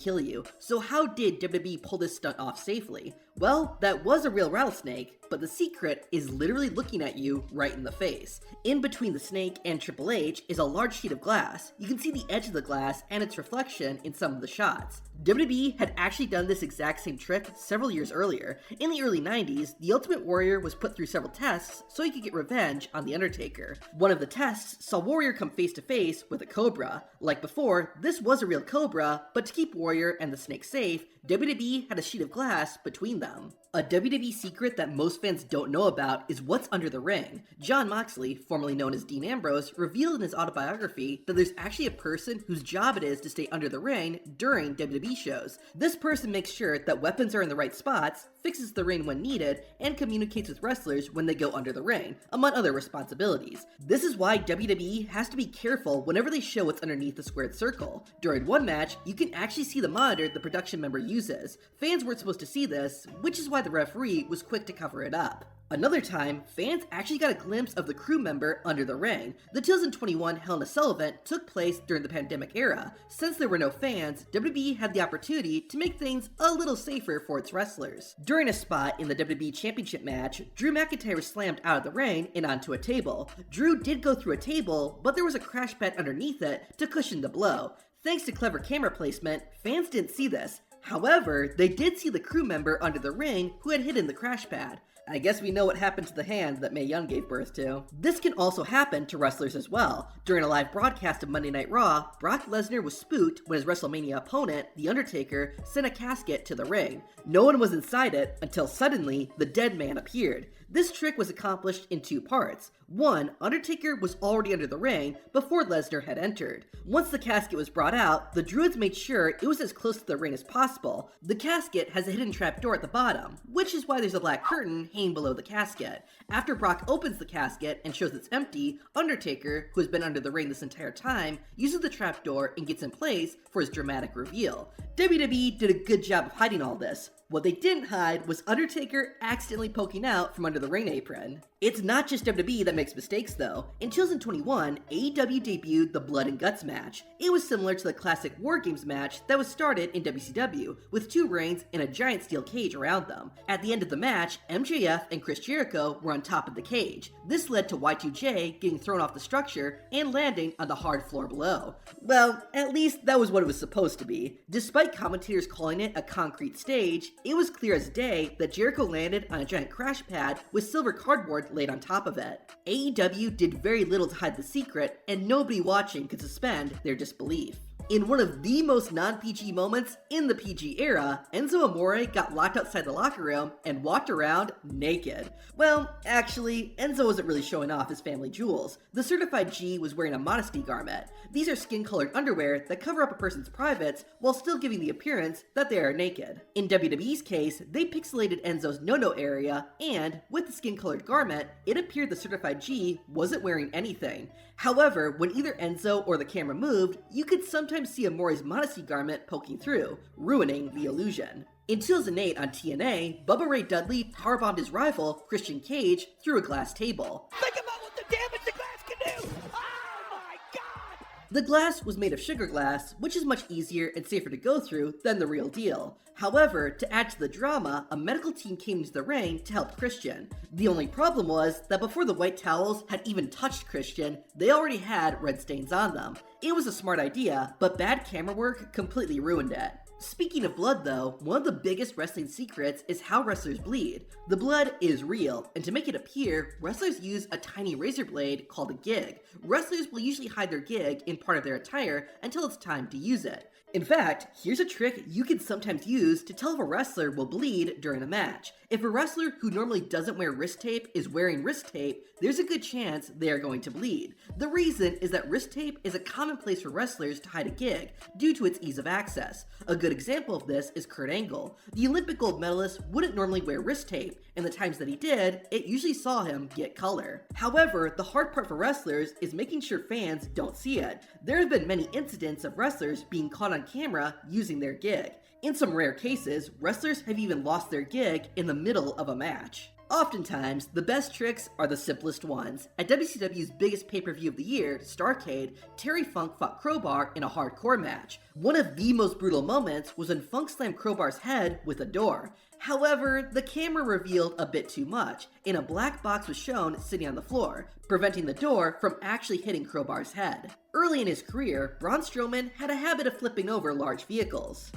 kill you. So how did WWE pull this stunt off safely? Well, that was a real rattlesnake, but the secret is literally looking at you right in the face. In between the snake and Triple H is a large sheet of glass. You can see the edge of the glass and its reflection in some of the shots. WWE had actually done this exact same trick several years earlier. In the early 90s, the Ultimate Warrior was put through several tests so he could get revenge on The Undertaker. One of the tests saw Warrior come face to face with a cobra. Like before, this was a real cobra, but to keep Warrior and the snake safe, WWE had a sheet of glass between them. A WWE secret that most fans don't know about is what's under the ring. Jon Moxley, formerly known as Dean Ambrose, revealed in his autobiography that there's actually a person whose job it is to stay under the ring during WWE shows. This person makes sure that weapons are in the right spots, fixes the ring when needed, and communicates with wrestlers when they go under the ring, among other responsibilities. This is why WWE has to be careful whenever they show what's underneath the squared circle. During one match, you can actually see the monitor the production member uses. Fans weren't supposed to see this, which is why the referee was quick to cover it up. Another time, fans actually got a glimpse of the crew member under the ring. The 2021 Hell in a Cell event took place during the pandemic era. Since there were no fans, WWE had the opportunity to make things a little safer for its wrestlers. During a spot in the WWE Championship match, Drew McIntyre was slammed out of the ring and onto a table. Drew did go through a table, but there was a crash pad underneath it to cushion the blow. Thanks to clever camera placement, fans didn't see this. However, they did see the crew member under the ring who had hidden the crash pad. I guess we know what happened to the hand that Mae Young gave birth to. This can also happen to wrestlers as well. During a live broadcast of Monday Night Raw, Brock Lesnar was spooked when his WrestleMania opponent, The Undertaker, sent a casket to the ring. No one was inside it until suddenly the dead man appeared. This trick was accomplished in two parts. One, Undertaker was already under the ring before Lesnar had entered. Once the casket was brought out, the Druids made sure it was as close to the ring as possible. The casket has a hidden trapdoor at the bottom, which is why there's a black curtain hanging below the casket. After Brock opens the casket and shows it's empty, Undertaker, who has been under the ring this entire time, uses the trapdoor and gets in place for his dramatic reveal. WWE did a good job of hiding all this. What they didn't hide was Undertaker accidentally poking out from under the ring apron. It's not just WWE that makes mistakes though. In 2021, AEW debuted the Blood and Guts match. It was similar to the classic War Games match that was started in WCW, with two rings and a giant steel cage around them. At the end of the match, MJF and Chris Jericho were on top of the cage. This led to Y2J getting thrown off the structure and landing on the hard floor below. Well, at least that was what it was supposed to be. Despite commentators calling it a concrete stage, it was clear as day that Jericho landed on a giant crash pad with silver cardboard laid on top of it. AEW did very little to hide the secret, and nobody watching could suspend their disbelief. In one of the most non-PG moments in the PG era, Enzo Amore got locked outside the locker room and walked around naked. Well, actually, Enzo wasn't really showing off his family jewels. The Certified G was wearing a modesty garment. These are skin-colored underwear that cover up a person's privates while still giving the appearance that they are naked. In WWE's case, they pixelated Enzo's no-no area, and with the skin-colored garment, it appeared the Certified G wasn't wearing anything. However, when either Enzo or the camera moved, you could sometimes see Amore's modesty garment poking through, ruining the illusion. In 2008 on TNA, Bubba Ray Dudley powerbombed his rival, Christian Cage, through a glass table. Think about what the damage the glass can do! Oh my god! The glass was made of sugar glass, which is much easier and safer to go through than the real deal. However, to add to the drama, a medical team came into the ring to help Christian. The only problem was that before the white towels had even touched Christian, they already had red stains on them. It was a smart idea, but bad camera work completely ruined it. Speaking of blood though, one of the biggest wrestling secrets is how wrestlers bleed. The blood is real, and to make it appear, wrestlers use a tiny razor blade called a gig. Wrestlers will usually hide their gig in part of their attire until it's time to use it. In fact, here's a trick you can sometimes use to tell if a wrestler will bleed during a match. If a wrestler who normally doesn't wear wrist tape is wearing wrist tape, there's a good chance they are going to bleed. The reason is that wrist tape is a common place for wrestlers to hide a gig due to its ease of access. A good example of this is Kurt Angle. The Olympic gold medalist wouldn't normally wear wrist tape, and the times that he did, it usually saw him get color. However, the hard part for wrestlers is making sure fans don't see it. There have been many incidents of wrestlers being caught on camera using their gig. In some rare cases, wrestlers have even lost their gig in the middle of a match. Oftentimes, the best tricks are the simplest ones. At WCW's biggest pay-per-view of the year, Starrcade, Terry Funk fought Crowbar in a hardcore match. One of the most brutal moments was when Funk slammed Crowbar's head with a door. However, the camera revealed a bit too much, and a black box was shown sitting on the floor, preventing the door from actually hitting Crowbar's head. Early in his career, Braun Strowman had a habit of flipping over large vehicles.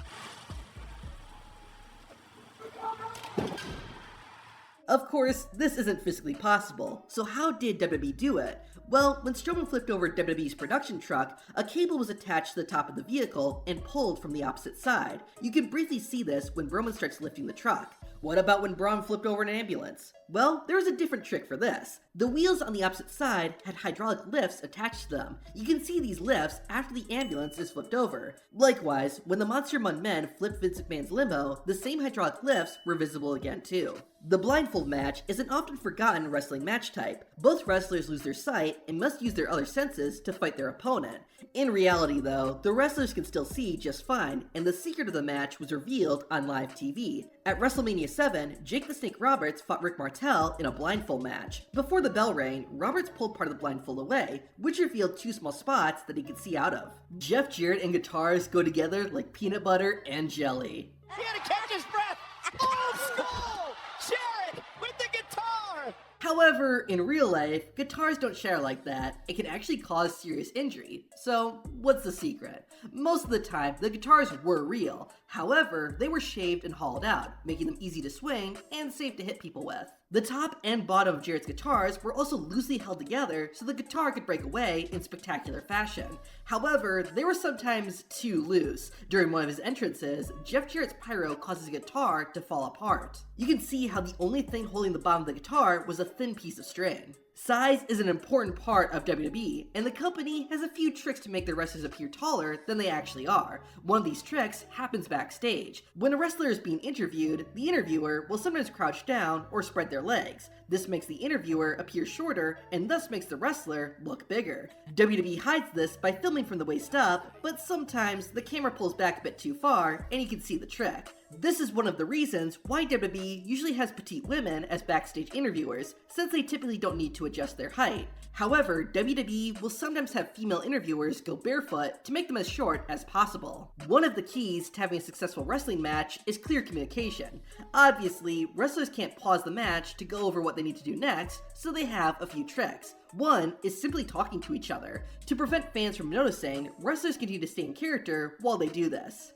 Of course, this isn't physically possible, so how did WWE do it? Well, when Strowman flipped over WWE's production truck, a cable was attached to the top of the vehicle and pulled from the opposite side. You can briefly see this when Roman starts lifting the truck. What about when Braun flipped over an ambulance? Well, there was a different trick for this. The wheels on the opposite side had hydraulic lifts attached to them. You can see these lifts after the ambulance is flipped over. Likewise, when the Monster Among Men flipped Vince McMahon's limo, the same hydraulic lifts were visible again too. The blindfold match is an often forgotten wrestling match type. Both wrestlers lose their sight and must use their other senses to fight their opponent. In reality though, the wrestlers can still see just fine, and the secret of the match was revealed on live TV. At WrestleMania 7, Jake the Snake Roberts fought Rick Martel in a blindfold match. Before the bell rang, Roberts pulled part of the blindfold away, which revealed two small spots that he could see out of. Jeff Jarrett and guitars go together like peanut butter and jelly. He had to catch his breath. Old school. Jarrett with the guitar. However, in real life, guitars don't shatter like that. It can actually cause serious injury. So, what's the secret? Most of the time, the guitars were real. However, they were shaved and hauled out, making them easy to swing and safe to hit people with. The top and bottom of Jarrett's guitars were also loosely held together so the guitar could break away in spectacular fashion. However, they were sometimes too loose. During one of his entrances, Jeff Jarrett's pyro causes the guitar to fall apart. You can see how the only thing holding the bottom of the guitar was a thin piece of string. Size is an important part of WWE, and the company has a few tricks to make their wrestlers appear taller than they actually are. One of these tricks happens backstage. When a wrestler is being interviewed, the interviewer will sometimes crouch down or spread their legs. This makes the interviewer appear shorter and thus makes the wrestler look bigger. WWE hides this by filming from the waist up, but sometimes the camera pulls back a bit too far and you can see the trick. This is one of the reasons why WWE usually has petite women as backstage interviewers, since they typically don't need to adjust their height. However, WWE will sometimes have female interviewers go barefoot to make them as short as possible. One of the keys to having a successful wrestling match is clear communication. Obviously, wrestlers can't pause the match to go over what they need to do next, so they have a few tricks. One is simply talking to each other. To prevent fans from noticing, wrestlers continue to stay in character while they do this.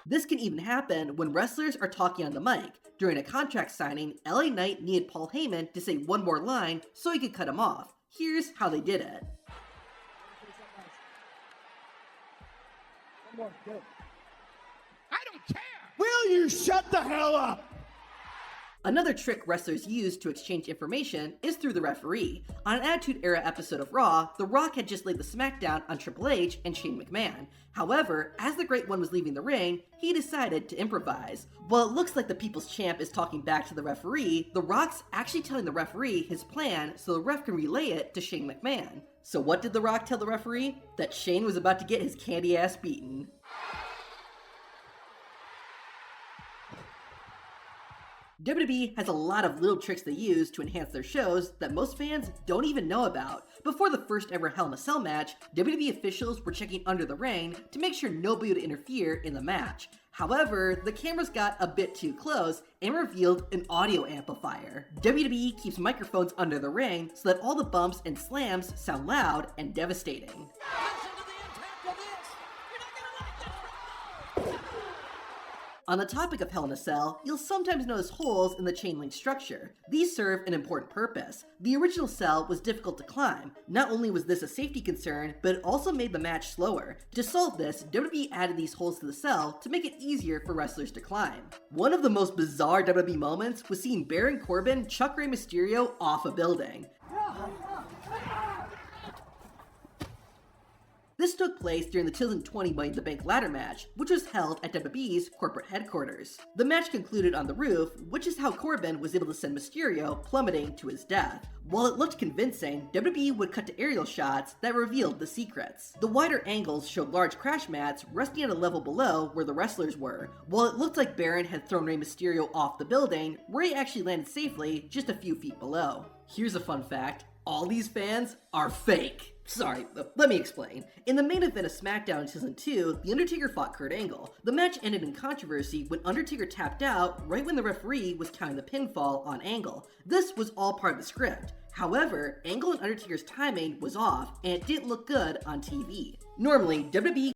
This can even happen when wrestlers are talking on the mic. During a contract signing, LA Knight needed Paul Heyman to say one more line so he could cut him off. Here's how they did it. I don't care. Will you shut the hell up? Another trick wrestlers use to exchange information is through the referee. On an Attitude Era episode of Raw, The Rock had just laid the smackdown on Triple H and Shane McMahon. However, as the Great One was leaving the ring, he decided to improvise. While it looks like the People's Champ is talking back to the referee, The Rock's actually telling the referee his plan so the ref can relay it to Shane McMahon. So what did The Rock tell the referee? That Shane was about to get his candy ass beaten. WWE has a lot of little tricks they use to enhance their shows that most fans don't even know about. Before the first ever Hell in a Cell match, WWE officials were checking under the ring to make sure nobody would interfere in the match. However, the cameras got a bit too close and revealed an audio amplifier. WWE keeps microphones under the ring so that all the bumps and slams sound loud and devastating. On the topic of Hell in a Cell, you'll sometimes notice holes in the chain link structure. These serve an important purpose. The original cell was difficult to climb. Not only was this a safety concern, but it also made the match slower. To solve this, WWE added these holes to the cell to make it easier for wrestlers to climb. One of the most bizarre WWE moments was seeing Baron Corbin chuck Rey Mysterio off a building. This took place during the 2020 Money in the Bank ladder match, which was held at WWE's corporate headquarters. The match concluded on the roof, which is how Corbin was able to send Mysterio plummeting to his death. While it looked convincing, WWE would cut to aerial shots that revealed the secrets. The wider angles showed large crash mats resting at a level below where the wrestlers were. While it looked like Baron had thrown Rey Mysterio off the building, Rey actually landed safely just a few feet below. Here's a fun fact: all these fans are fake. Sorry, let me explain. In the main event of SmackDown in Season 2, The Undertaker fought Kurt Angle. The match ended in controversy when Undertaker tapped out right when the referee was counting the pinfall on Angle. This was all part of the script. However, Angle and Undertaker's timing was off, and it didn't look good on TV. Normally, WWE